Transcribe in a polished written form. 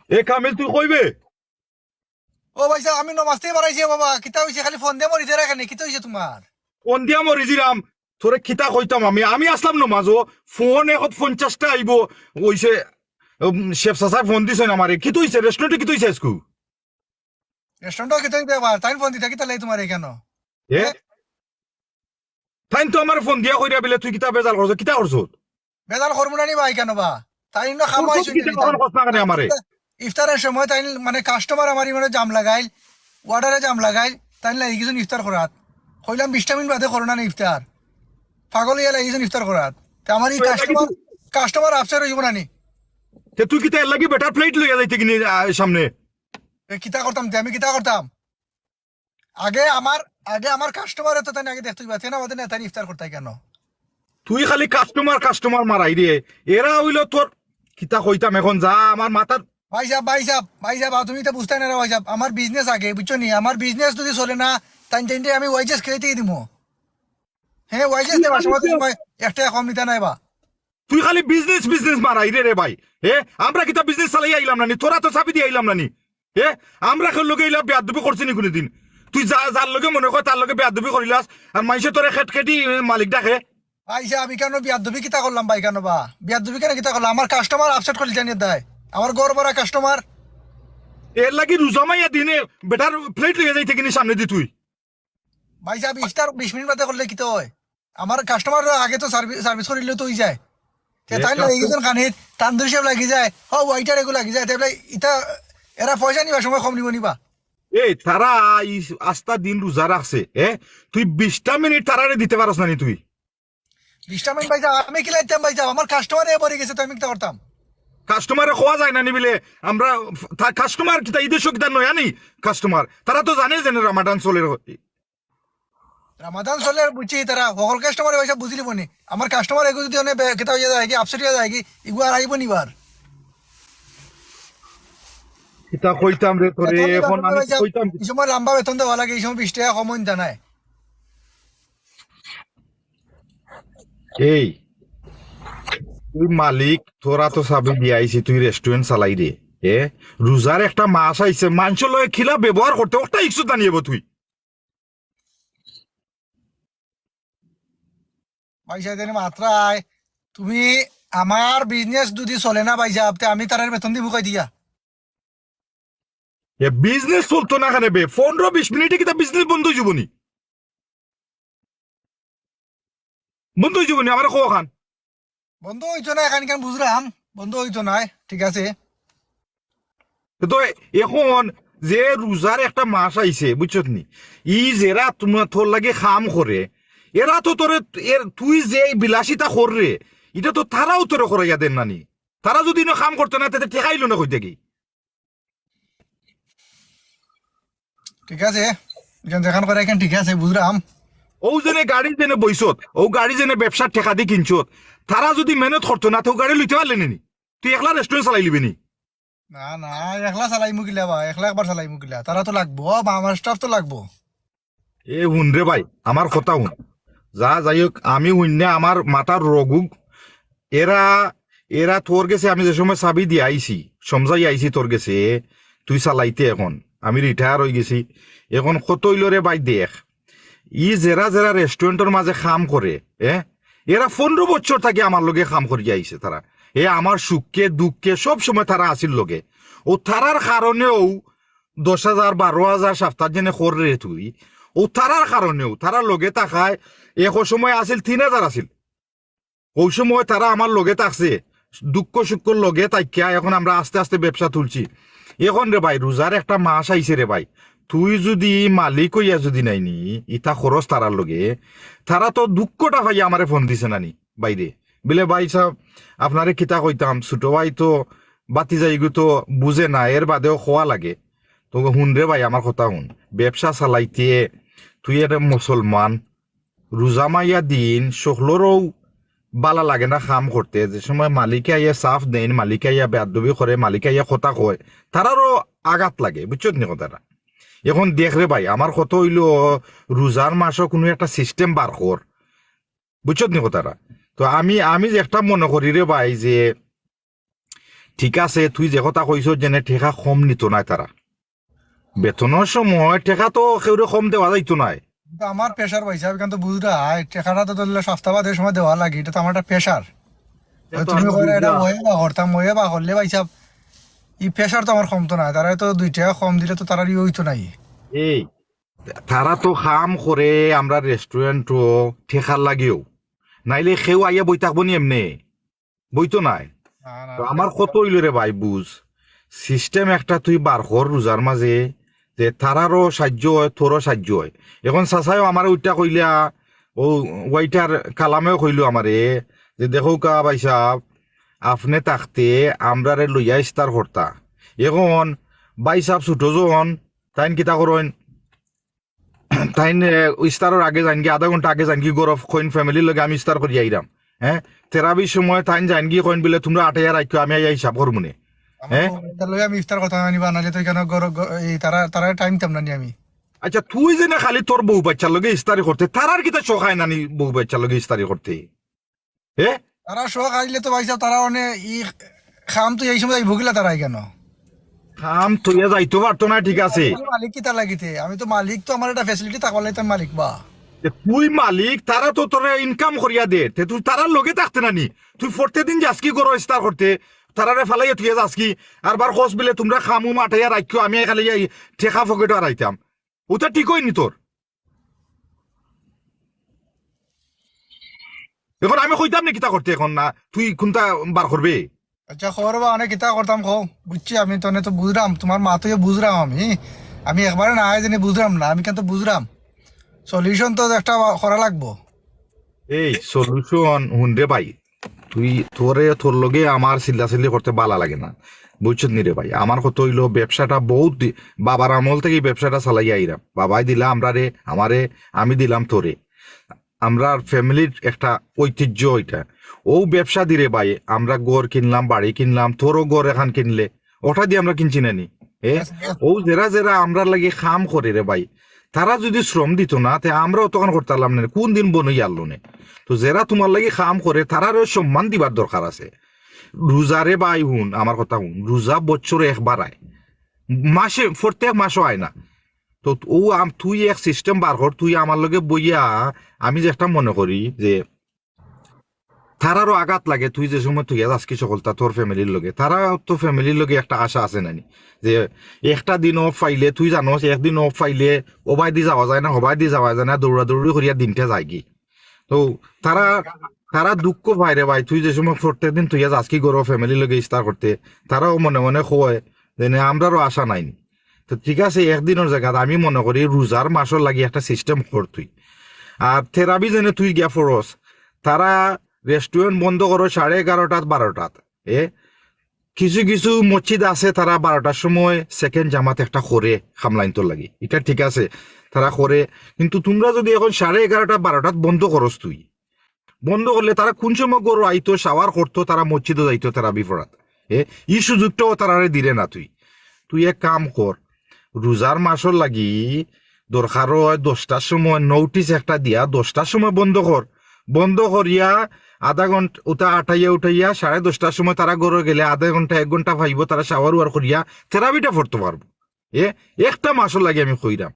এ কামিল তুই কইবে ও ভাই সাহেব, আমি নমাজতেই বাড়াইছি বাবা। কিতা হয়েছে? খালি ফোন দিয়ে মরিতে রাখেনি। কিতা হয়েছে তোমার? ফোন দিয়া মরিজিরাম তোরে খিতা কইতাম আমি আমি আসলাম নমাজো ফোন এখন 50টা আইব ওইছে শেফ সাসাই ফোন দিছে আমারে কি তুইছে রেস্টুরেন্টে কি তুইছে আজকু রেস্টুরেন্টও কিতা হইবে আবার? তাই ফোন দিতে কিতা লাই তোমার কেন? এ তাইন তো আমার ফোন দিয়া কইরা বিলে তুই কিতা বেজাল করছ কিতা করছ বেজাল করবো না নি ভাই কেন বা? তাই না তোর খামো তো আইসো কিতা কখন কথা কানে আমারে ইফতারের সময় তাই মানে কাস্টমার আমার মানে জাম লাগাইল, অর্ডারে জাম লাগাইল, তাই লাগি গেছেন ইফতার করাত। কইলাম 20টা মিনিট বাদে করো না ইফতার। পাগল ইয়া লাগিয়েছেন ইফতার করাত। তা আমার এই তো এর লাগি কাস্টমার কাস্টমার আপসেট হইব না নি? তে তুই কিতা এর লাগি বেটার প্লেট লইয়া যাইতে কিনি সামনে কিতা করতাম তে? আমি কিতা করতাম? আগে আমার আগে আমার কাস্টমার এত তাই আগে দেখতে পাচ্ছি না, ওদের নেতানি ইফতার করতে কেন? তুই খালি কাস্টমার কাস্টমার মারাই রে এরা হইলো তোর কিতা কইতাম এখন যা আমার মাথার ভাই সাহেব, ভাই সাহেব, ভাই সাহেব, তুমি তো বুঝতে না ভাই সাহেব। আমার বিজনেস আগে, বুঝছো নি? আমার বিজনেস যদি চলে না, তাই টাইমে আমি ওয়াইজেস খেয়ে দিয়ে দিব। হ্যাঁ, ওয়াইজেস দেবা সময় তো সময় একটা কম নিতে নাই বা। তুই খালি বিজনেস বিজনেস মারাই রে ভাই আমরা কিতা বিজনেস চালাই আইলাম নানি তোরা তো চাবি দিয়ে আইলাম নানি আমরা খেল লগে এলাম বেয়াদবি করছি নি কোনোদিন তুই যার লগে মনে কর তার লগে বেয়াদবি করিলাস আর মানুষে তোরে খেট খেটি মালিক ডাকে ভাই সাহেব, আমি কেন বিয়াদবি কিতা করলাম ভাই? কেন বা বিয়াদবি কেন কিতা করলাম? আমার কাস্টমার আপসেট করে জানিয়ে দেয়। আমার গড় বড় কাস্টমার। এর লাগি রুজামাইয়া দিনে বেটার প্লেট লইয়া যাইতে কিনি সামনে দি তুই ভাই সাহেব, ইফতার 20 মিনিট বাদে করলে কিতা হয়? আমার কাস্টমার আগে তো সার্ভিস করিলে তো হই যায়। তাই লাগি গেছেন কানিত তান্দুরি সাহেব লাগি যায়, ওয়াইটার এগুলো লাগি যায়। তাই ইটা এরা পয়সা নিবা সময় কম নিব নিবা। তারা আস্তা দিন রোজা রাখছে তুই 20টা মিনিট তারারে দিতে পারস নানি তুই 20টা মিনিট ভাই সাহেব, আমি কি লাইতাম ভাই সাহেব? আমার কাস্টমার পরে গেছে তো আমি কিতা করতাম? কাস্টমারে খোয়া যায় নানি বিলে আমরা কাস্টমার কিতা ঈদের কিতা নয়া নেই কাস্টমার তারা তো জানে যে রামাদান চলে রামাদান চলে বুঝছি, তারা সকল কাস্টমার পয়সা বুঝলি বনি। আমার কাস্টমার এগু যদি অনেক কেতা হয়ে যায় কি আপসেট হয়ে যায় কি, এগু আর আইব নিবার। কিতা কইতাম রে তোরে বেতন দিবার এখন পরে আমি ভাই সাহেব, কইতাম এই সময় লম্বা বেতন দেওয়া লাগে, এই সময় 20 টাকা কম জানায়। এই তুই মালিক তোরা তো চাবি দিয়াইছি তুই রেস্টুরেন্ট চালাই রে রোজার একটা মাস আইছে মাংস লয়ে খিলা ব্যবহার করতে ওটা ইচ্ছু জানিয়ে তুই ভাই সাহেব মাত্রায় তুমি আমার বিজনেস যদি চলে না ভাই সাহেব, তে আমি তার বেতন দিব কই দিয়া। বিজনেস চলতো না কেন বে 15-20 মিনিটে কিতা বিজনেস বন্ধ হয়ে যাবনি বন্ধ হয়ে যাবনি আমার খোয়া খান বন্ধ হইতো না এখান কেন বুঝলাম, বন্ধ হইতো না, ঠিক আছে। তো এখন যে রোজার একটা মাস আইছে বুঝছত নি ই যেরা তোমার তোর লাগে খাম করে এরা তো তোরে তুই যে বিলাসিতা কররে এটা তো তারাও তোরে করাইয়া দেন নানি তারা যদি না কাম করতো না তাতে ঠেকাইলো না কইতে কি ঠিক আছে, যেখান করে এখান ঠিক আছে বুঝলাম। ও জেনে গাড়ি জেনে বইছত ও গাড়ি জেনে ব্যবসার ঠেকা দিয়ে কিনছত তারা যদি মেহনত করতো না তো গাড়ি লইতে পারলেন নি তুই একলা রেস্টুরেন্ট চালাই লিবি নি না না, একলা চালাই মুকিলা বা, একলা একবার চালাই মুকিলা, তারা তো লাগবো বা, আমার স্টাফ তো লাগবো। হুন রে ভাই আমার কথা হুন যা যাই হোক আমি হুন না আমার মাথার রগুক এরা এরা তোর গেছে আমি যে সময় চাবি দিয়ে আইছি সমঝাই আইছি তোর গেছে তুই চালাইতে এখন আমি রিটায়ার হয়ে গেছি এখন কত হইল রে ভাই দেখ ই জেরা জেরা রেস্টুরেন্টের মাঝে কাম করে এরা 15 বছর থেকে আমার লগে কাম করিয়া আইছে তারা আমার সুখকে দুঃখে সব সময় তারা আসিল লগে ও তারার কারণেও 10,000 12,000 সপ্তাহ জেনে করে তুই ও তারার কারণেও তারা লগে তাকায় এক সময় আসিল 3,000 আসিল ওই সময় তারা আমার লগে থাকছে দুঃখ সুখ লগে তাইকিয়া এখন আমরা আস্তে আস্তে ব্যবসা তুলছি এখন রে ভাই রোজার একটা মাস আইছে রে ভাই তুই যদি মালিক হইয়া যদি নাইনি ইটা খরচ তারার লগে তারা তো দুঃখটা ভাই আমারে ফোন দিছে নানি বাইরে বলে ভাই সাহেব আপনারে কিতা কইতাম ছোট ভাই তো বাতি যাইগু তো বুঝে না এর বাদেও খোয়া লাগে তো হুন রে ভাই আমার কথা হুন ব্যবসা চালাইতে তুই একটা মুসলমান রোজা মাইয়া দিন সকলেরও বালা লাগে না কাম করতে যে সময় মালিকে আইয়া সাফ দেন মালিকে আইয়া বেদবি করে মালিকে আইয়া কথা কয় তারারও আঘাত লাগে বুঝছো নি কথাটা এখন দেখ রে ভাই আমার কত হইল রোজার মাসও কোনো একটা সিস্টেম বার কর বুঝছো নি কথাটা তো আমি আমি যে একটা মনে করি রে ভাই যে ঠিক আছে তুই যে কথা কইছ যেনে ঠেকা কম নিত নাই তারা বেতনের সময় ঠেকা তো কেউরে কম দেওয়া যাইতো নাই। কিন্তু আমার প্রেশার পাইছে আমি কিন্তু বুঝরা টাকাটা তো ধরলে সপ্তাহ বাদের সময় দেওয়া লাগে, এটা তো আমার একটা প্রেশার। তুমি কইরা এটা বয়ে বা করতাম বয়ে বা করলে পাইছা ই প্রেশার তো আমার কমতো না, তারা তো 2 টাকা কম দিলে তো তারা ই হইতো নাই। এই তারা তো কাম করে আমরা রেস্টুরেন্টও ঠেকার লাগেও, নাইলে কেউ আইয়া বই থাকবো নি এমনি বইতো নাই। তো আমার কত হইল রে ভাই বুঝ সিস্টেম একটা তুই বার কর রোজার মাঝে যে তারারও সাহায্য হয় তোরও সাহায্য হয়। এখন চাচাইও আমার ওইটা কইলা ও ওয়াইটার কালামেও কইলো আমারে যে দেখো কা ভাই সাহেব আপনি থাকতে আমরারে লইয়া ইস্তার করতা। এখন ভাই সাহেব ছুটো যখন তাইন কিতা করেন তাইন ইস্তারের আগে যান কি আধা ঘন্টা আগে যান কি গরফ কইন ফ্যামিলির লগে আমি ইস্তার করি আইরাম। হ্যাঁ তেরাবির সময় তাইন যান কি কইন বলে তোমরা 8,000 রাখো আমি আইয়া হিসাব করবো নে। হ্যাঁ আমি ইফতার কথা আনিবা নাহলে তো এখানে তারা তারা টাইম তাম না নি আমি। আচ্ছা তুই যে না খালি তোর বউ বাচ্চার লগে ইস্তারি করতে তারার কিতা চোখায় নানি বউ বাচ্চার লগে ইস্তারি করতে। হ্যাঁ তারা শখ আইলে তো ভাইসাব তারা অনেক ই খাম তো এই সময় ভুগিলা তারাই কেন কাম তুইয়া যাইতে পারতো না ঠিক আছে। মালিক কি তা লাগিতে আমি তো মালিক, তো আমার একটা ফ্যাসিলিটি থাকলে তো মালিক বা তুই মালিক তারা তো তোর ইনকাম করিয়া দে তুই তারার লগে থাকতে নানি তুই প্রত্যেকদিন যাস কি করো ইস্তার করতে তারারে ফেলাইয়া তুই যাস কি আর বার খোঁজ বিলে তোমরা খামু মাঠাইয়া রাখিও আমি খালি ঠেকা ফকেট হারাইতাম ওটা ঠিক হয়নি তোর। এখন আমি কইতাম নি কিতা করতে এখন না তুই কোনটা বার করবে। আচ্ছা খবর বা অনেক কিতা করতাম খো বুঝছি আমি তো বুঝলাম তোমার মা তো বুঝলাম আমি আমি একবারে না জানি বুঝলাম না আমি কিন্তু বুঝলাম সলিউশন তো একটা করা লাগবো। এই সলিউশন হুনরে ভাই তুই তোর লগে আমার চিল্লাচিল্লি করতে ভালো লাগে না বুঝছত নি রে ভাই। আমার কত হইলো ব্যবসাটা বহুত বাবার আমল থেকে ব্যবসাটা চালাই আইরাম বাবাই দিলা আমরা রে আমারে আমি দিলাম তোরে আমরা ফ্যামিলির একটা ঐতিহ্য ওইটা ও ব্যবসা দিরে ভাই আমরা গড় কিনলাম বাড়ি কিনলাম তোরও গড় এখান কিনলে ওটা দিয়ে আমরা কিনছি নানি। ও যারা যারা আমরা লাগে খাম করে রে ভাই তারা যদি শ্রম দিত না তে আমরাও তখন করতে পারলাম না কোন দিন বনই আনলো নে। তো যারা তোমার লাগে খাম করে তারারও সম্মান দিবার দরকার আছে। রোজারে ভাই হুন আমার কথা হুন রোজা বছরে একবার আয় মাসে প্রত্যেক মাসও আয় না। তো ও তুই এক সিস্টেম বার কর তুই আমার লগে বইয়া আমি যে একটা মনে করি যে তারারও আঘাত লাগে তুই যে সময় তুই আজকে সকলটা তোর ফ্যামিলির লগে তারা তো ফ্যামিলির লগে একটা আশা আছে নানি যে একটা দিন অফ পাইলে তুই জানো একদিন অফ পাইলে ওবাই দি যাওয়া যায় না হবাই দি যাওয়া যায় না দৌড়াদৌড়ি করিয়া দিনটা যায় কি। তো তারা তারা দুঃখ পায় রে ভাই তুই যে সময় প্রত্যেক দিন তুই আজকে করো ফ্যামিলির লগে ইস্তার করতে তারাও মনে মনে কয় যে আমরারও আশা নাইনি। তো ঠিক আছে একদিনের জায়গা আমি মনে করি রোজার মাসের লাগি একটা সিস্টেম কর তুই। আর থেরাপি যেনে তুই গিয়া ফরস তারা রেস্টুরেন্ট বন্ধ করো 11:30 12টাত কিছু কিছু মসজিদ আছে তারা 12টার সময় সেকেন্ড জামাত একটা করে খামলাইন তোর লাগি এটা ঠিক আছে তারা করে। কিন্তু তোমরা যদি এখন 11:30 12টাত বন্ধ করস তুই বন্ধ করলে তারা কোন সময় গরু আইতো শাওয়ার করতো তারা মসজিদে যাইতো তারা বিফরাত এই সুযোগটাও তারারে দিলে না তুই। তুই এক কাম কর রোজার মাসের লাগি দরকার হয় 10টার সময় নোটিস একটা দিয়া 10টার সময় বন্ধ কর বন্ধ করিয়া আধা ঘন্টা ওটা উঠাইয়া 10:30টার সময় তারা গরু গেলে আধা ঘন্টা 1 ঘন্টা ভাইব তারা শাওয়ার ওয়ার করিয়া থেরাপিটা পড়তে পারবো একটা মাসের লাগে আমি কইরাম।